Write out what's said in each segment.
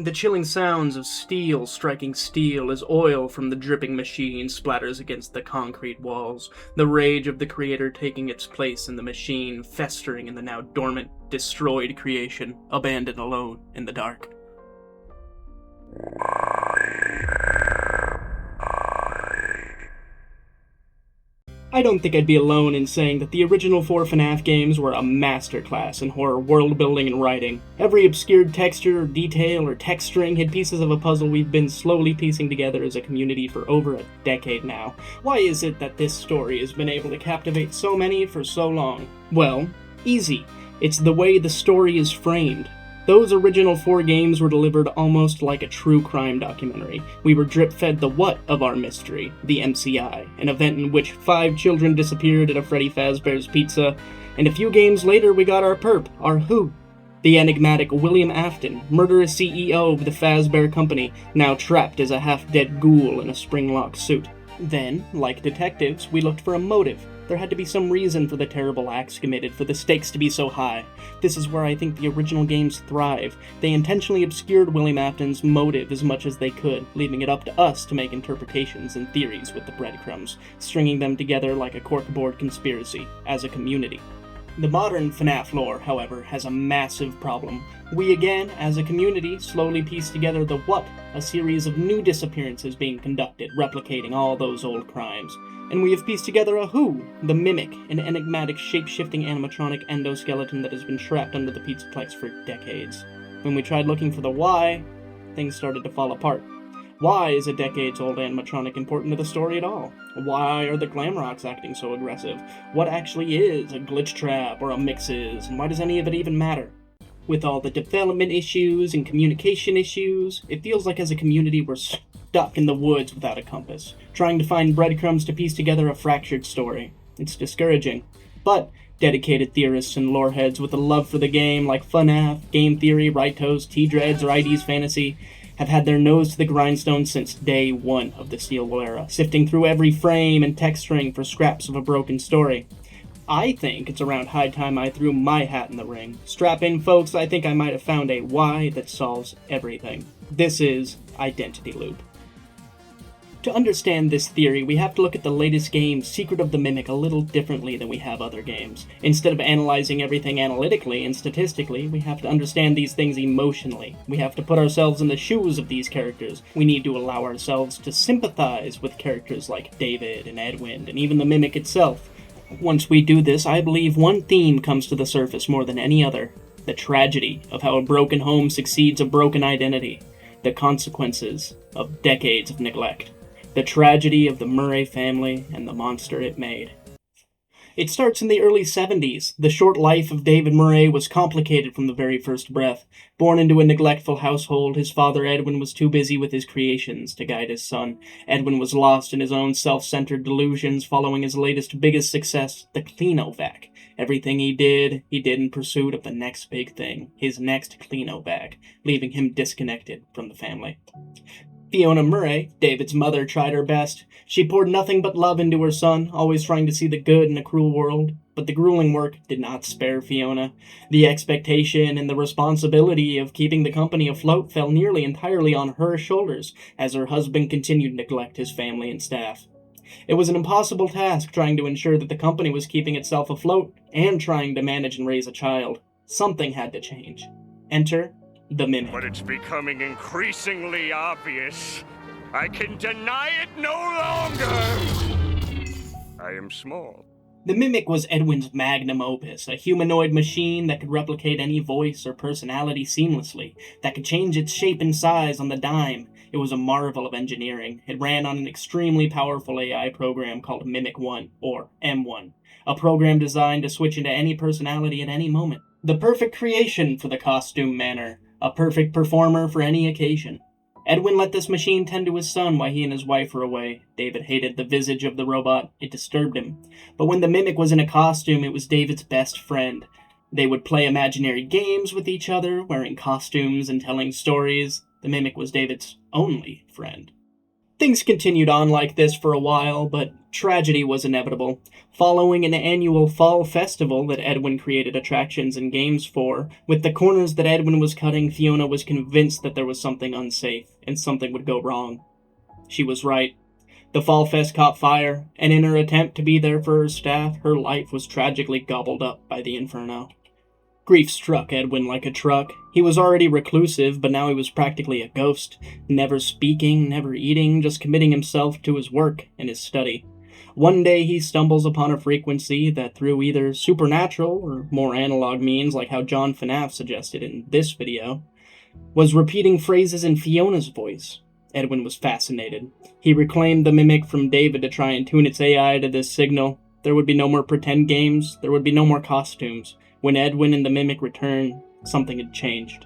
The chilling sounds of steel striking steel as oil from the dripping machine splatters against the concrete walls, the rage of the creator taking its place in the machine, festering in the now dormant, destroyed creation, abandoned alone in the dark. I don't think I'd be alone in saying that the original 4 FNAF games were a masterclass in horror world-building and writing. Every obscured texture, or detail, or text string hid pieces of a puzzle we've been slowly piecing together as a community for over a decade now. Why is it that this story has been able to captivate so many for so long? Well, easy. It's the way the story is framed. Those original 4 games were delivered almost like a true crime documentary. We were drip-fed the what of our mystery, the MCI, an event in which 5 children disappeared at a Freddy Fazbear's Pizza, and a few games later we got our perp, our who. The enigmatic William Afton, murderous CEO of the Fazbear Company, now trapped as a half-dead ghoul in a spring-lock suit. Then, like detectives, we looked for a motive. There had to be some reason for the terrible acts committed, for the stakes to be so high. This is where I think the original games thrive. They intentionally obscured William Afton's motive as much as they could, leaving it up to us to make interpretations and theories with the breadcrumbs, stringing them together like a corkboard conspiracy, as a community. The modern FNAF lore, however, has a massive problem. We again, as a community, slowly piece together the what, a series of new disappearances being conducted, replicating all those old crimes. And we have pieced together a who, the Mimic, an enigmatic shape-shifting animatronic endoskeleton that has been trapped under the Pizzaplex for decades. When we tried looking for the why, things started to fall apart. Why is a decades-old animatronic important to the story at all? Why are the Glamrocks acting so aggressive? What actually is a Glitchtrap or a Mixes, and why does any of it even matter? With all the development issues and communication issues, it feels like as a community we're stuck in the woods without a compass, trying to find breadcrumbs to piece together a fractured story. It's discouraging. But dedicated theorists and loreheads with a love for the game, like FNAF, Game Theory, Rightos, T-Dreads, or ID's Fantasy, have had their nose to the grindstone since day one of the Steel Wool era, sifting through every frame and text string for scraps of a broken story. I think it's around high time I threw my hat in the ring. Strap in, folks, I think I might have found a why that solves everything. This is Identity Loop. To understand this theory, we have to look at the latest game, Secret of the Mimic, a little differently than we have other games. Instead of analyzing everything analytically and statistically, we have to understand these things emotionally. We have to put ourselves in the shoes of these characters. We need to allow ourselves to sympathize with characters like David and Edwin, and even the Mimic itself. Once we do this, I believe one theme comes to the surface more than any other. The tragedy of how a broken home succeeds a broken identity. The consequences of decades of neglect. The tragedy of the Murray family and the monster it made. It starts in the early 70s. The short life of David Murray was complicated from the very first breath. Born into a neglectful household, his father Edwin was too busy with his creations to guide his son. Edwin was lost in his own self-centered delusions following his latest biggest success, the Cleanovac. Everything he did in pursuit of the next big thing, his next Cleanovac, leaving him disconnected from the family. Fiona Murray, David's mother, tried her best. She poured nothing but love into her son, always trying to see the good in a cruel world. But the grueling work did not spare Fiona. The expectation and the responsibility of keeping the company afloat fell nearly entirely on her shoulders, as her husband continued to neglect his family and staff. It was an impossible task trying to ensure that the company was keeping itself afloat, and trying to manage and raise a child. Something had to change. Enter the Mimic. But it's becoming increasingly obvious. I can deny it no longer! I am small. The Mimic was Edwin's magnum opus, a humanoid machine that could replicate any voice or personality seamlessly, that could change its shape and size on the dime. It was a marvel of engineering. It ran on an extremely powerful AI program called Mimic 1, or M1, a program designed to switch into any personality at any moment. The perfect creation for the costume manor. A perfect performer for any occasion. Edwin let this machine tend to his son while he and his wife were away. David hated the visage of the robot. It disturbed him. But when the Mimic was in a costume, it was David's best friend. They would play imaginary games with each other, wearing costumes and telling stories. The Mimic was David's only friend. Things continued on like this for a while, but tragedy was inevitable. Following an annual fall festival that Edwin created attractions and games for, with the corners that Edwin was cutting, Fiona was convinced that there was something unsafe, and something would go wrong. She was right. The Fall Fest caught fire, and in her attempt to be there for her staff, her life was tragically gobbled up by the inferno. Grief struck Edwin like a truck. He was already reclusive, but now he was practically a ghost, never speaking, never eating, just committing himself to his work and his study. One day he stumbles upon a frequency that, through either supernatural or more analog means like how John FNAF suggested in this video, was repeating phrases in Fiona's voice. Edwin was fascinated. He reclaimed the mimic from David to try and tune its AI to this signal. There would be no more pretend games, there would be no more costumes. When Edwin and the mimic returned, something had changed.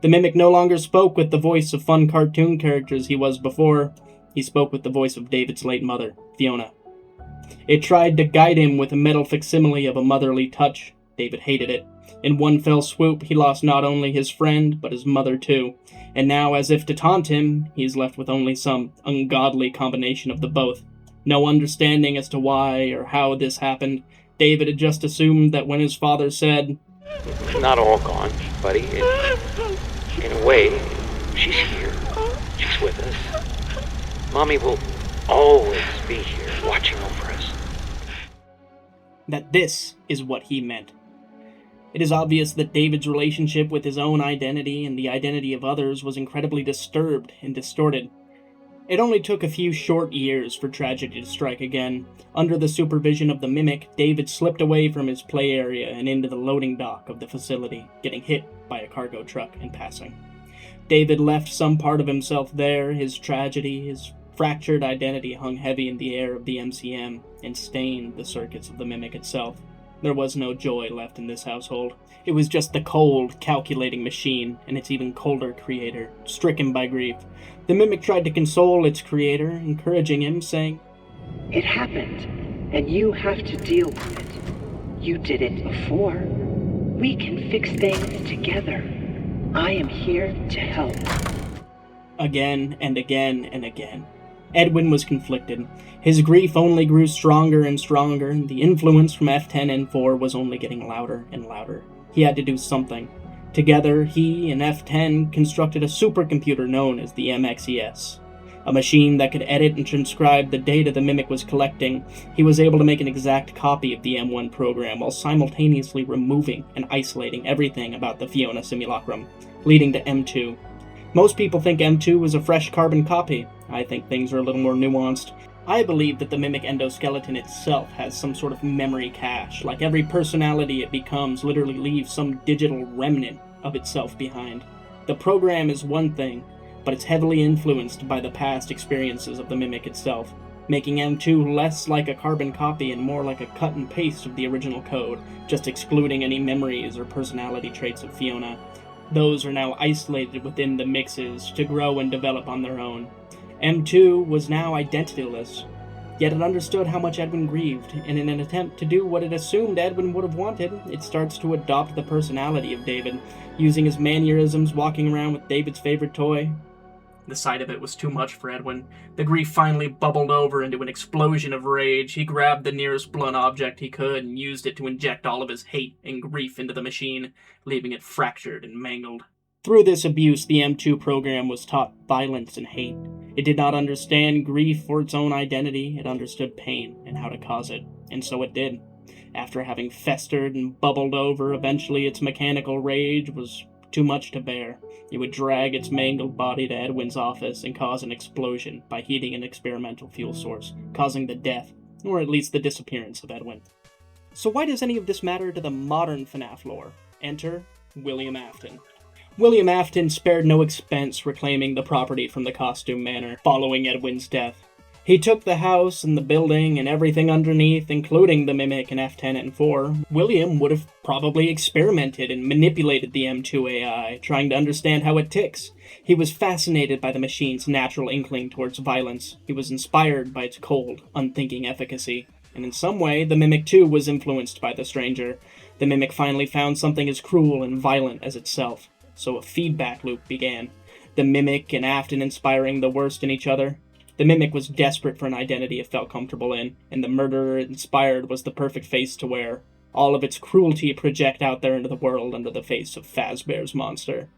The mimic no longer spoke with the voice of fun cartoon characters he was before. He spoke with the voice of David's late mother, Fiona. It tried to guide him with a metal facsimile of a motherly touch. David hated it. In one fell swoop, he lost not only his friend, but his mother too. And now, as if to taunt him, he is left with only some ungodly combination of the both. No understanding as to why or how this happened. David had just assumed that when his father said, "It's not all gone, buddy. In a way, she's here. She's with us. Mommy will always be here, watching over us." that this is what he meant. It is obvious that David's relationship with his own identity and the identity of others was incredibly disturbed and distorted. It only took a few short years for tragedy to strike again. Under the supervision of the Mimic, David slipped away from his play area and into the loading dock of the facility, getting hit by a cargo truck in passing. David left some part of himself there. His tragedy, his fractured identity hung heavy in the air of the MCM and stained the circuits of the Mimic itself. There was no joy left in this household. It was just the cold, calculating machine and its even colder creator, stricken by grief. The Mimic tried to console its creator, encouraging him, saying, "It happened, and you have to deal with it. You did it before. We can fix things together. I am here to help." Again and again and again. Edwin was conflicted. His grief only grew stronger and stronger, and the influence from F10N4 was only getting louder and louder. He had to do something. Together, he and F10 constructed a supercomputer known as the MXES. A machine that could edit and transcribe the data the Mimic was collecting. He was able to make an exact copy of the M1 program while simultaneously removing and isolating everything about the Fiona simulacrum, leading to M2. Most people think M2 was a fresh carbon copy. I think things are a little more nuanced. I believe that the Mimic endoskeleton itself has some sort of memory cache, like every personality it becomes literally leaves some digital remnant of itself behind. The program is one thing, but it's heavily influenced by the past experiences of the Mimic itself, making M2 less like a carbon copy and more like a cut and paste of the original code, just excluding any memories or personality traits of Fiona. Those are now isolated within the mixes to grow and develop on their own. M2 was now identityless, yet it understood how much Edwin grieved, and in an attempt to do what it assumed Edwin would have wanted, it starts to adopt the personality of David, using his mannerisms, walking around with David's favorite toy. The sight of it was too much for Edwin. The grief finally bubbled over into an explosion of rage. He grabbed the nearest blunt object he could and used it to inject all of his hate and grief into the machine, leaving it fractured and mangled. Through this abuse, the M2 program was taught violence and hate. It did not understand grief for its own identity. It understood pain and how to cause it, and so it did. After having festered and bubbled over, eventually its mechanical rage was too much to bear. It would drag its mangled body to Edwin's office and cause an explosion by heating an experimental fuel source, causing the death, or at least the disappearance of Edwin. So why does any of this matter to the modern FNAF lore? Enter William Afton. William Afton spared no expense reclaiming the property from the Costume Manor following Edwin's death. He took the house and the building and everything underneath, including the Mimic and F10N4. William would have probably experimented and manipulated the M2 AI, trying to understand how it ticks. He was fascinated by the machine's natural inkling towards violence. He was inspired by its cold, unthinking efficacy. And in some way, the Mimic too was influenced by the stranger. The Mimic finally found something as cruel and violent as itself. So a feedback loop began. The Mimic and Afton inspiring the worst in each other. The Mimic was desperate for an identity it felt comfortable in, and the murderer it inspired was the perfect face to wear. All of its cruelty project out there into the world under the face of Fazbear's monster.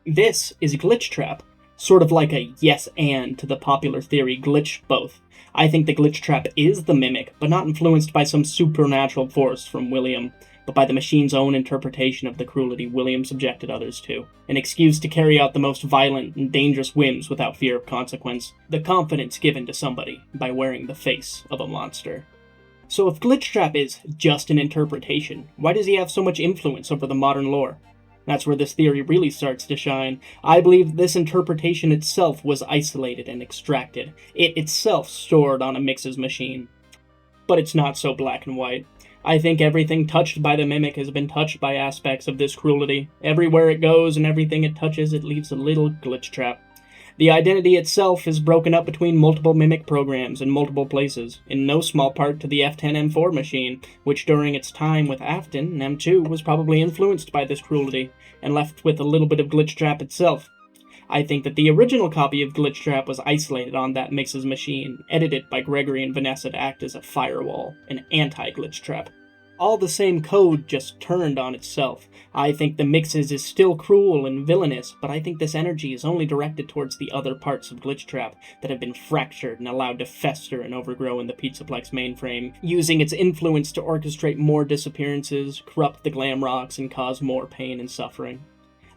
This is Glitchtrap, sort of like a yes and to the popular theory Glitch Both. I think the Glitchtrap is the Mimic, but not influenced by some supernatural force from William, but by the machine's own interpretation of the cruelty William subjected others to. An excuse to carry out the most violent and dangerous whims without fear of consequence. The confidence given to somebody by wearing the face of a monster. So if Glitchtrap is just an interpretation, why does he have so much influence over the modern lore? That's where this theory really starts to shine. I believe this interpretation itself was isolated and extracted. It itself stored on a Mix's machine. But it's not so black and white. I think everything touched by the Mimic has been touched by aspects of this cruelty. Everywhere it goes and everything it touches, it leaves a little Glitchtrap. The identity itself is broken up between multiple Mimic programs in multiple places, in no small part to the F10M4 machine, which during its time with Afton, M2 was probably influenced by this cruelty, and left with a little bit of Glitchtrap itself. I think that the original copy of Glitchtrap was isolated on that Mix's machine, edited by Gregory and Vanessa to act as a firewall, an anti-Glitchtrap. All the same code, just turned on itself. I think the Mix's is still cruel and villainous, but I think this energy is only directed towards the other parts of Glitchtrap that have been fractured and allowed to fester and overgrow in the Pizzaplex mainframe, using its influence to orchestrate more disappearances, corrupt the Glamrocks, and cause more pain and suffering.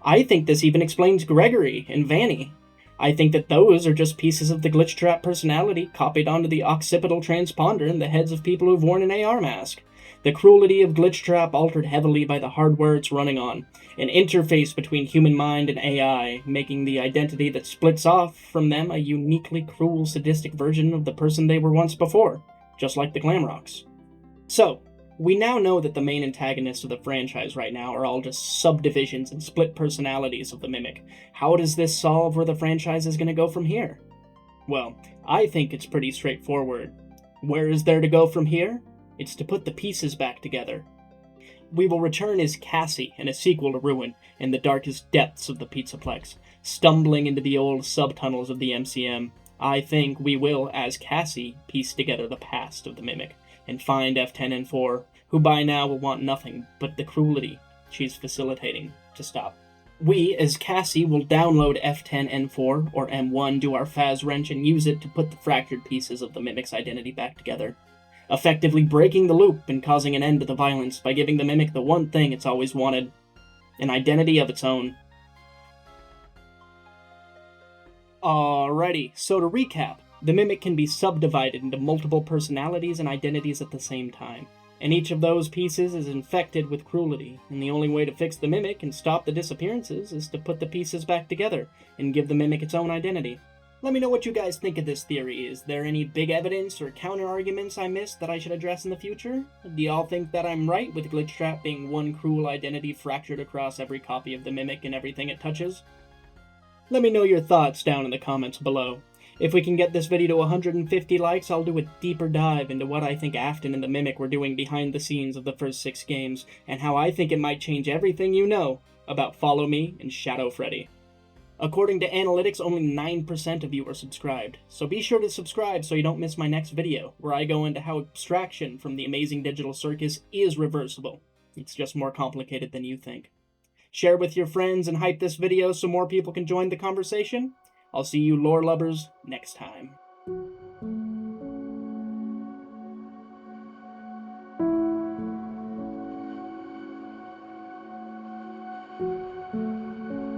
I think this even explains Gregory and Vanny. I think that those are just pieces of the Glitchtrap personality copied onto the occipital transponder in the heads of people who've worn an AR mask. The cruelty of Glitchtrap altered heavily by the hardware it's running on, an interface between human mind and AI, making the identity that splits off from them a uniquely cruel, sadistic version of the person they were once before, just like the Glamrocks. So, we now know that the main antagonists of the franchise right now are all just subdivisions and split personalities of the Mimic. How does this solve where the franchise is going to go from here? Well, I think it's pretty straightforward. Where is there to go from here? It's to put the pieces back together. We will return as Cassie in a sequel to Ruin in the darkest depths of the Pizzaplex, stumbling into the old subtunnels of the MCM. I think we will, as Cassie, piece together the past of the Mimic, and find F10N4, who by now will want nothing but the cruelty she's facilitating to stop. We, as Cassie, will download F10N4 or M1, do our Faz wrench, and use it to put the fractured pieces of the Mimic's identity back together, effectively breaking the loop and causing an end to the violence by giving the Mimic the one thing it's always wanted, an identity of its own. Alrighty, so to recap, the Mimic can be subdivided into multiple personalities and identities at the same time, and each of those pieces is infected with cruelty, and the only way to fix the Mimic and stop the disappearances is to put the pieces back together and give the Mimic its own identity. Let me know what you guys think of this theory. Is there any big evidence or counter-arguments I missed that I should address in the future? Do y'all think that I'm right with Glitchtrap being one cruel identity fractured across every copy of the Mimic and everything it touches? Let me know your thoughts down in the comments below. If we can get this video to 150 likes, I'll do a deeper dive into what I think Afton and the Mimic were doing behind the scenes of the first 6 games, and how I think it might change everything you know about Follow Me and Shadow Freddy. According to analytics, only 9% of you are subscribed, so be sure to subscribe so you don't miss my next video, where I go into how abstraction from the amazing digital circus is reversible. It's just more complicated than you think. Share with your friends and hype this video so more people can join the conversation. I'll see you lore lovers next time.